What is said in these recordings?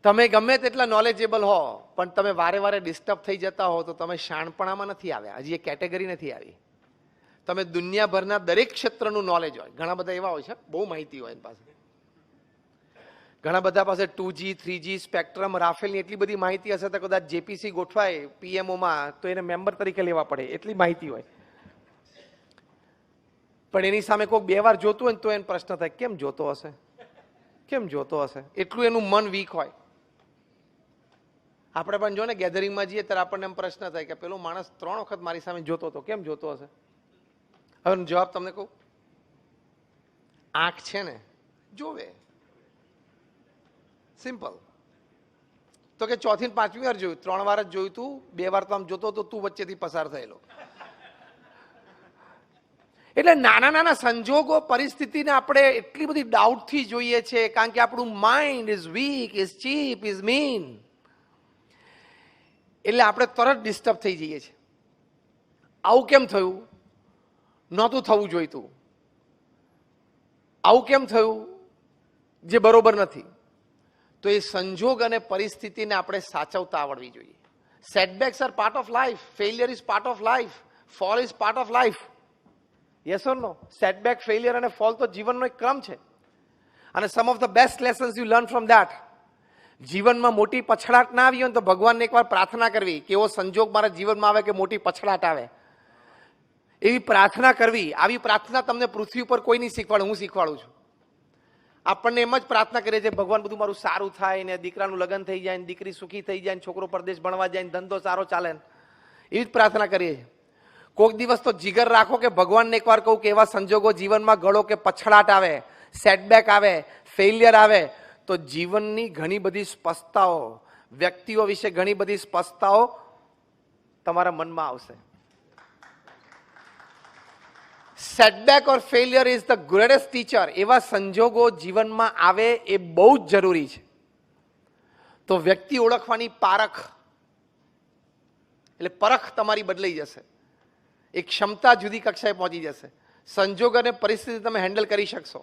તમે ગમે તેટલા નોલેજેબલ હો પણ તમે વારે વારે ડિસ્ટર્બ થઈ જતા હો તો તમે શાણપણામાં નથી આવ્યા, હજી એ કેટેગરી નથી આવી. તમે દુનિયાભરના દરેક ક્ષેત્રનું નોલેજ હોય, ઘણા બધા એવા હોય છે બહુ માહિતી હોય એની પાસે, ઘણા બધા પાસે 2G 3G સ્પેક્ટ્રમ રાફેલની એટલી બધી માહિતી હશે તો કદાચ જેપીસી ગોઠવાય પીએમઓમાં તો એને મેમ્બર તરીકે લેવા પડે એટલી માહિતી હોય. પણ એની સામે કોઈ બે વાર જોતું હોય ને તો એને પ્રશ્ન થાય કેમ જોતો હશે, કેમ જોતો હશે, એટલું એનું મન વીક હોય. આપણે પણ જો ને ગેધરિંગમાં જઈએ ત્યારે આપણને એમ પ્રશ્ન થાય કે પેલો માણસ 3 વખત મારી સામે જોતો હતો, કેમ જોતો હશે? હવે જવાબ તમને કહું, આંખ છે ને જોવે, સિમ્પલ. તો કે 4થી ને 5મી વાર જોયું, 3 વાર જ જોયું તું, 2 વાર તો આમ જોતો તો તું વચ્ચેથી પસાર થયેલો. એટલે નાના નાના સંજોગો પરિસ્થિતિને આપણે એટલી બધી ડાઉટથી જોઈએ છે કારણ કે આપણું mind is weak, is cheap, is mean. એટલે આપણે તરત ડિસ્ટર્બ થઈ જઈએ છીએ. આવું કેમ થયું? નહોતું થવું જોઈતું. આવું કેમ થયું? જે બરોબર નથી. તો એ સંજોગ અને પરિસ્થિતિને આપણે સાચવતા આવડવી જોઈએ. Setbacks are part of life, failure is part of life, fall is part of life. Yes or no? Setback, failure અને ફોલ તો જીવનનો એક ક્રમ છે. અને some of the best lessons you learn from that. જીવનમાં મોટી પછડાટ ના આવી હોય તો ભગવાનને એકવાર પ્રાર્થના કરવી કે એવો સંજોગ મારા જીવનમાં આવે કે મોટી પછડાટ આવે, એવી પ્રાર્થના કરવી. આવી પ્રાર્થના તમને પૃથ્વી ઉપર કોઈ નહીં શીખવાડે, હું શીખવાડું છું. આપણને એમ જ પ્રાર્થના કરીએ છીએ ભગવાન બધું મારું સારું થાય ને, દીકરાનું લગ્ન થઈ જાય ને, દીકરી સુખી થઈ જાય ને, છોકરો પરદેશ ભણવા જાય ને, ધંધો સારો ચાલે ને, એવી જ પ્રાર્થના કરીએ છીએ. કોઈક દિવસ તો જીગર રાખો કે ભગવાનને એકવાર કહું કે એવા સંજોગો જીવનમાં ઘડો કે પછડાટ આવે, સેટબેક આવે, ફેલિયર આવે તો જીવનની ઘણી બધી સ્પષ્ટતાઓ, વ્યક્તિઓ વિશે ઘણી બધી સ્પષ્ટતાઓ તમારા મનમાં આવશે. Setback or failure is the greatest teacher. એવા સંજોગો જીવનમાં આવે એ બહુ જ જરૂરી છે. તો વ્યક્તિ ઓળખવાની પારખ, એટલે પરખ તમારી બદલાઈ જશે, એક ક્ષમતા જુદી કક્ષાએ પહોંચી જશે. સંજોગ અને પરિસ્થિતિ તમે હેન્ડલ કરી શકશો.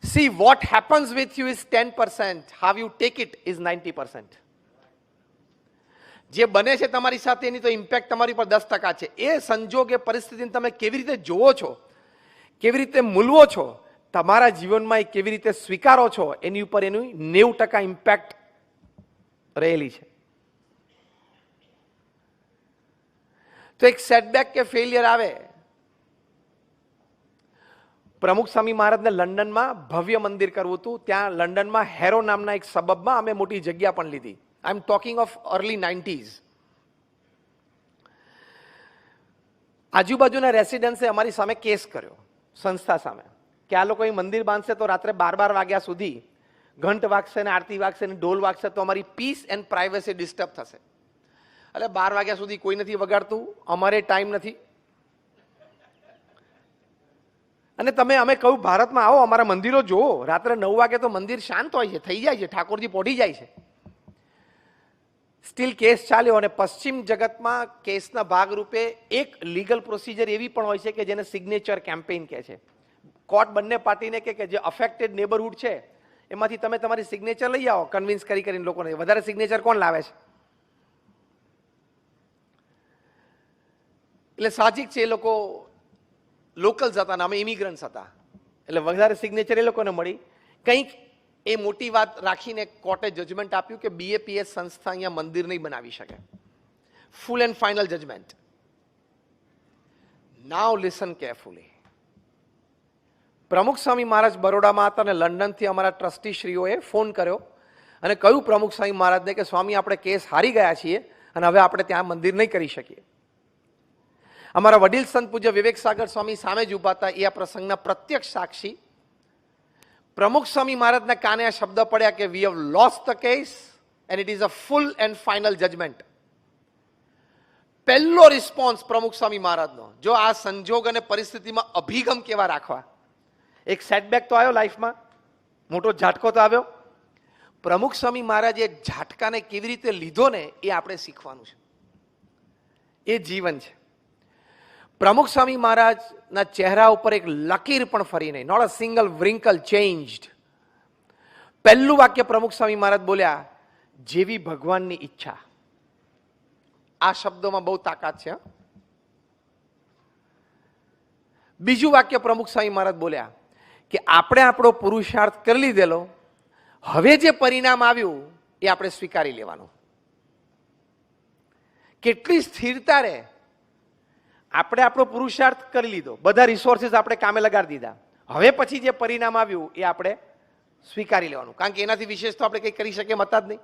See, what happens with you is 10%. How you take it is 90%. જે બને છે તમારી સાથે એની તો ઇમ્પેક્ટ તમારી પર 10% છે. એ સંજોગ, એ પરિસ્થિતિને તમે કેવી રીતે જોવો છો, કેવી રીતે મૂલવો છો, તમારા જીવનમાં એ કેવી રીતે સ્વીકારો છો, એની ઉપર એનું 90% ઇમ્પેક્ટ રહેલી છે. તો એક સેટબેક કે ફેલિયર આવે. પ્રમુખ સ્વામી મહારાજને લંડનમાં ભવ્ય મંદિર કરવું હતું. ત્યાં લંડનમાં હેરો નામના એક સબબમાં અમે મોટી જગ્યા પણ લીધી. I am talking of early 90s. આજુબાજુના રેસિડન્સે અમારી સામે કેસ કર્યો સંસ્થા સામે કે આ લોકો અહીં મંદિર બાંધશે તો રાત્રે 12 વાગ્યા સુધી ઘંટ વાગશે ને, આરતી વાગશે ને, ઢોલ વાગશે તો અમારી પીસ એન્ડ પ્રાઇવસી ડિસ્ટર્બ થશે. એટલે 12 વાગ્યા સુધી કોઈ નથી વગાડતું, અમારે ટાઈમ નથી. અને અમે કહ્યું ભારતમાં આવો, અમારા મંદિરો જુઓ, રાત્રે 9 વાગે તો મંદિર શાંત હોય છે, થઈ જાય છે, ઠાકોરજી પોઢી જાય છે. સ્ટીલ કેસ ચાલ્યો. અને પશ્ચિમ જગતમાં કેસના ભાગરૂપે એક લીગલ પ્રોસિજર એવી પણ હોય છે કે જેને સિગ્નેચર કેમ્પેઇન કહે છે. કોર્ટ બંને પાર્ટીને કે જે અફેક્ટેડ નેબરહુડ છે એમાંથી તમે તમારી સિગ્નેચર લઈ આવો, કન્વિન્સ કરીને લોકોને. વધારે સિગ્નેચર કોણ લાવે છે? એટલે સાહજિક છે, એ લોકો લોકલ્સ હતા ને અમે ઇમિગ્રન્ટ્સ હતા, એટલે વધારે સિગ્નેચર એ લોકોને મળી. કંઈક એ મોટી વાત રાખીને કોર્ટે જજમેન્ટ આપ્યું કે બીએપીએસ સંસ્થા અહીંયા મંદિર નહીં બનાવી શકે. Full and final judgement. Now listen carefully. Pramukh Swami મહારાજ બરોડામાં હતા અને લંડનથી અમારા ટ્રસ્ટીશ્રીઓએ ફોન કર્યો અને કહ્યું પ્રમુખ સ્વામી મહારાજને કે સ્વામી આપણે કેસ હારી ગયા છીએ અને હવે આપણે ત્યાં મંદિર નહીં કરી શકીએ. અમારા વડીલ સંત પૂજ્ય વિવેક સાગર સ્વામી સામે જ ઉભા હતા, એ આ પ્રસંગના પ્રત્યક્ષ સાક્ષી. પ્રમુખ સ્વામી મહારાજના કાને આ શબ્દ પડ્યા કે we have lost the case and it is a full and final judgement. પહેલો રિસ્પોન્સ પ્રમુખ સ્વામી મહારાજનો. જો આ સંજોગ અને પરિસ્થિતિમાં અભિગમ કેવા રાખવા. એક સેટબેક તો આવ્યો લાઈફમાં, મોટો ઝાટકો તો આવ્યો. પ્રમુખ સ્વામી મહારાજે ઝાટકાને કેવી રીતે લીધો ને એ આપણે શીખવાનું છે. એ જીવન છે. પ્રમુખ સ્વામી મહારાજના ચહેરા ઉપર એક લકીર પણ ફરી નહીં, નોટ અ સિંગલ વ્રિંકલ ચેન્જડ. પહેલું વાક્ય પ્રમુખ સ્વામી મહારાજ બોલ્યા, જેવી ભગવાનની ઈચ્છા. આ શબ્દોમાં બહુ તાકાત છે. બીજું વાક્ય પ્રમુખ સ્વામી મહારાજ બોલ્યા કે આપણે આપણો પુરુષાર્થ કરી લીધેલો, હવે જે પરિણામ આવ્યું એ આપણે સ્વીકારી લેવાનું. કેટલી સ્થિરતા રહે. આપણે આપણો પુરુષાર્થ કરી લીધો, બધા રિસોર્સિસ આપણે કામે લગાડી દીધા, હવે પછી જે પરિણામ આવ્યું એ આપણે સ્વીકારી લેવાનું, કારણ કે એનાથી વિશેષ તો આપણે કંઈ કરી શકીએ હતા જ નહીં.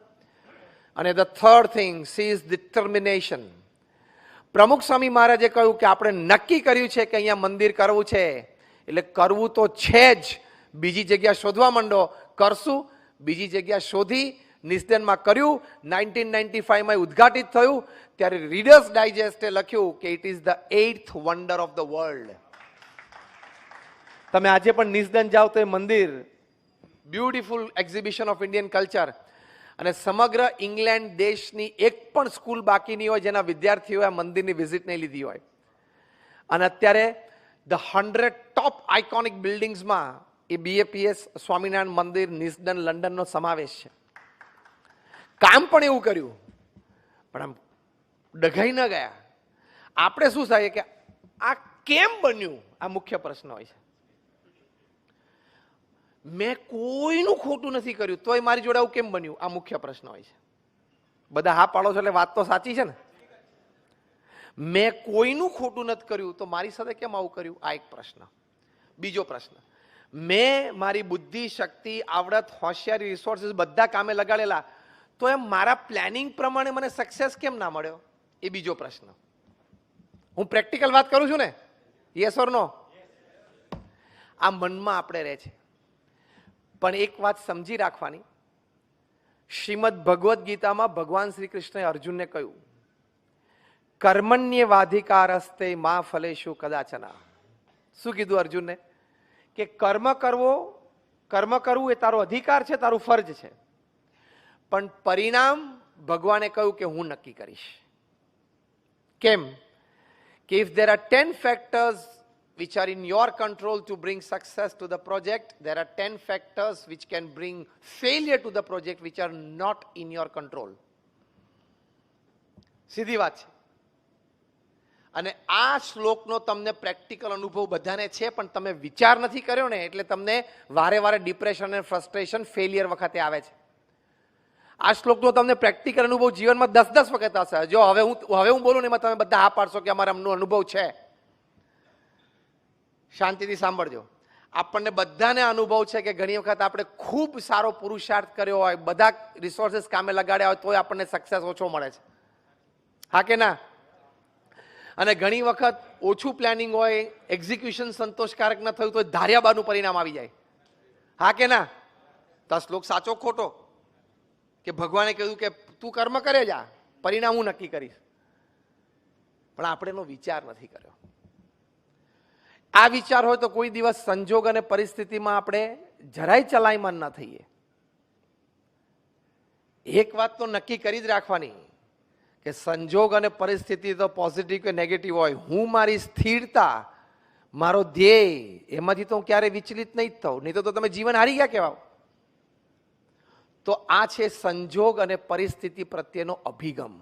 અને the third thing is determination. પ્રમુખ સ્વામી મહારાજે કહ્યું કે આપણે નક્કી કર્યું છે કે અહીંયા મંદિર કરવું છે, એટલે કરવું તો છે જ, બીજી જગ્યા શોધવા માંડો. કરશું, બીજી જગ્યા શોધી નિસ્દનમાં કર્યું. 1995માં ઉદ્ઘાટિત થયું ત્યારે રીડર્સ ડાયજેસ્ટે લખ્યું કે it is the 8th wonder of the world. તમે આજે પણ નિસ્દન જાઓ તો એ મંદિર beautiful exhibition of Indian culture, અને સમગ્ર ઇંગ્લેન્ડ દેશની એક પણ સ્કૂલ બાકી નહીં હોય જેના વિદ્યાર્થીઓએ આ મંદિરની વિઝિટ નહીં લીધી હોય. અને અત્યારે ધ 100 ટોપ આઇકોનિક બિલ્ડિંગ્સમાં એ BAPS સ્વામિનારાયણ મંદિર નિસ્દન લંડનનો સમાવેશ છે. કામ પણ એવું કર્યું, પણ આમ ડઘાઈ ન ગયા. આપણે શું થાય કે આ કેમ બન્યું, આ મુખ્ય પ્રશ્ન હોય છે. મેં કોઈનું ખોટું નથી કર્યું તોય મારી જોડે આવું કેમ બન્યું, આ મુખ્ય પ્રશ્ન હોય છે. બધા હા પાડો છો એટલે વાત તો સાચી છે ને. મેં કોઈનું ખોટું નથી કર્યું તો મારી સાથે કેમ આવું કર્યું, આ એક પ્રશ્ન. બીજો પ્રશ્ન, મેં મારી બુદ્ધિ, શક્તિ, આવડત, હોશિયારી, રિસોર્સિસ બધા કામે લગાડેલા, તો એમ મારા પ્લાનિંગ પ્રમાણે મને સક્સેસ કેમ ના મળ્યો, એ બીજો પ્રશ્ન. હું પ્રેક્ટિકલ વાત કરું છું ને, યસ ઓર નો. આ મનમાં આપણે રહે છે. પણ એક વાત સમજી રાખવાની, શ્રીમદ ભગવદ્ ગીતામાં ભગવાન શ્રી કૃષ્ણએ અર્જુનને કહ્યું, કર્મણ્યવાધિકારસ્તે મા ફલેષુ કદાચના. શું કીધું અર્જુનને? કે કર્મ કરવું એ તારો અધિકાર છે, તારું ફરજ છે, પણ પરિણામ ભગવાને કહ્યું કે હું નક્કી કરીશ. કેમ? કે if there are 10 factors which are in your control to bring success to the project, there are 10 factors which can bring failure to the project which are not in your control. સીધી વાત છે. અને આ શ્લોકનો તમને practical અનુભવ બધાને છે, પણ તમે વિચાર નથી કર્યો ને, એટલે તમને વારે વારે ડિપ્રેશન અને ફ્રસ્ટ્રેશન ફેલિયર વખતે આવે છે. આ શ્લોકનો તમને પ્રેક્ટિકલ અનુભવ જીવનમાં 10 વખત હશે. જો હવે હું બોલું ને એમાં તમે બધા હા પાડશો કે અમારે અમનો અનુભવ છે. શાંતિથી સાંભળજો. આપણને બધાને અનુભવ છે કે ઘણી વખત આપણે ખૂબ સારો પુરુષાર્થ કર્યો હોય, બધા રિસોર્સિસ કામે લગાડ્યા હોય, તોય આપણને સક્સેસ ઓછો મળે છે. હા કે ના? અને ઘણી વખત ઓછું પ્લાનિંગ હોય, એક્ઝિક્યુશન સંતોષકારક ન થયું તો ધાર્યા બારનું પરિણામ આવી જાય. હા કે ના? તો આ શ્લોક સાચો ખોટો? કે ભગવાને કહ્યું કે તું કર્મ કરે જા, પરિણામ હું નક્કી કરીશ, પણ આપણે એનો વિચાર નથી કર્યો. આ વિચાર હોય તો કોઈ દિવસ સંજોગ અને પરિસ્થિતિમાં આપણે જરાય ચલાયમાન ના થઈએ. એક વાત તો નક્કી કરી જ રાખવાની કે સંજોગ અને પરિસ્થિતિ તો પોઝિટિવ કે નેગેટિવ હોય, હું મારી સ્થિરતા, મારો ધ્યેય, એમાંથી તો હું ક્યારેય વિચલિત નહીં જ થઉં, નહીં તો તમે જીવન હારી ગયા કહેવાય. તો આ છે સંજોગ અને પરિસ્થિતિ પ્રત્યેનો અભિગમ.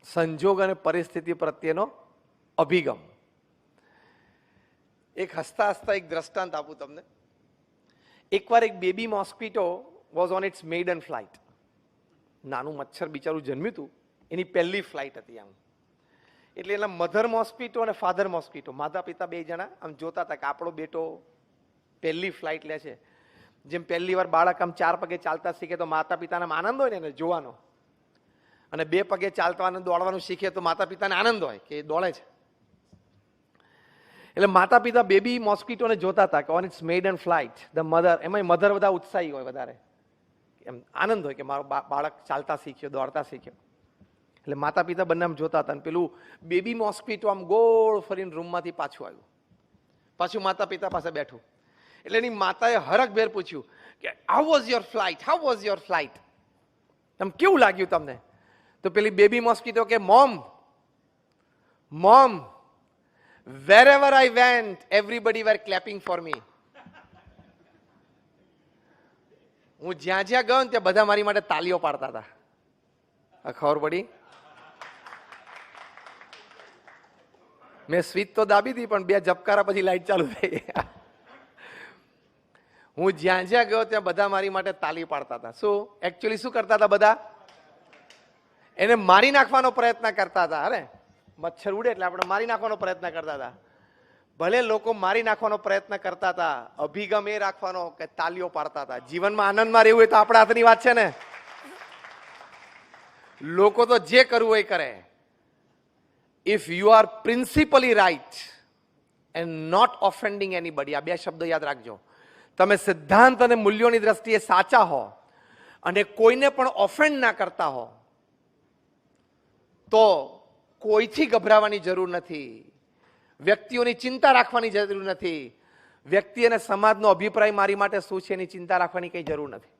સંજોગ અને પરિસ્થિતિ પ્રત્યેનો અભિગમ. એક હસતા હસતા એક દ્રષ્ટાંત આપું તમને. એકવાર એક baby mosquito was on it's maiden flight. નાનું મચ્છર બિચારું જન્મ્યું હતું, એની પહેલી ફ્લાઇટ હતી આમ. એટલે એના મધર મોસ્કીટો અને ફાધર મોસ્કીટો, માતા પિતા બે જણા આમ જોતા હતા કે આપણો બેટો પહેલી ફ્લાઇટ લે છે. જેમ પહેલી વાર બાળક આમ 4 પગે ચાલતા શીખે તો માતા પિતાને આનંદ હોય ને એને જોવાનો, અને 2 પગે ચાલવાનું દોડવાનું શીખે તો માતા પિતાને આનંદ હોય કે એ દોડે છે. એટલે માતા પિતા બેબી મોસ્કીટોને જોતા હતા કે on it's maiden flight the mother, એમાં મધર બધા ઉત્સાહી હોય, વધારે એમ આનંદ હોય કે મારો બાળક ચાલતા શીખ્યો, દોડતા શીખ્યો. એટલે માતા પિતા બંને આમ જોતા હતા, અને પેલું બેબી મોસ્કીટો આમ ગોળ ફરીને રૂમમાંથી પાછું આવ્યું, પાછું માતા પિતા પાસે બેઠું. એટલે એની માતાએ હરખભેર પૂછ્યું કે how was your flight, how was your flight, તમ કેવું લાગ્યું તમને? તો પેલી બેબી મોસ્કીટો કે mom wherever I went everybody were clapping for me. હું જ્યાં જ્યાં ગયો ને ત્યાં બધા મારી માટે તાલીઓ પાડતા હતા. ખબર પડી? મેં સ્વિચ તો દાબી હતી પણ 2 ઝબકારા પછી લાઈટ ચાલુ થઈ. હું જ્યાં જ્યાં ગયો ત્યાં બધા મારી માટે તાલી પાડતા હતા. શું એકચ્યુઅલી શું કરતા હતા? બધા એને મારી નાખવાનો પ્રયત્ન કરતા હતા. અરે મચ્છર ઉડે એટલે આપણે મારી નાખવાનો પ્રયત્ન કરતા હતા. ભલે લોકો મારી નાખવાનો પ્રયત્ન કરતા હતા, અભિગમ એ રાખવાનો કે તાલીઓ પાડતા હતા. જીવનમાં આનંદમાં રહેવું હોય તો આપણા હાથની વાત છે ને. લોકો તો જે કરવું હોય કરે. If you are principally right and not offending anybody, આ 2 શબ્દો યાદ રાખજો. તમે સિદ્ધાંત અને મૂલ્યોની દ્રષ્ટિએ સાચા હો અને કોઈને પણ ઓફેન્ડ ના કરતા હો તો કોઈથી ગભરાવાની જરૂર નથી. વ્યક્તિઓની ચિંતા રાખવાની જરૂર નથી. વ્યક્તિ અને સમાજનો અભિપ્રાય મારી માટે શું છે એની ચિંતા રાખવાની કઈ જરૂર નથી.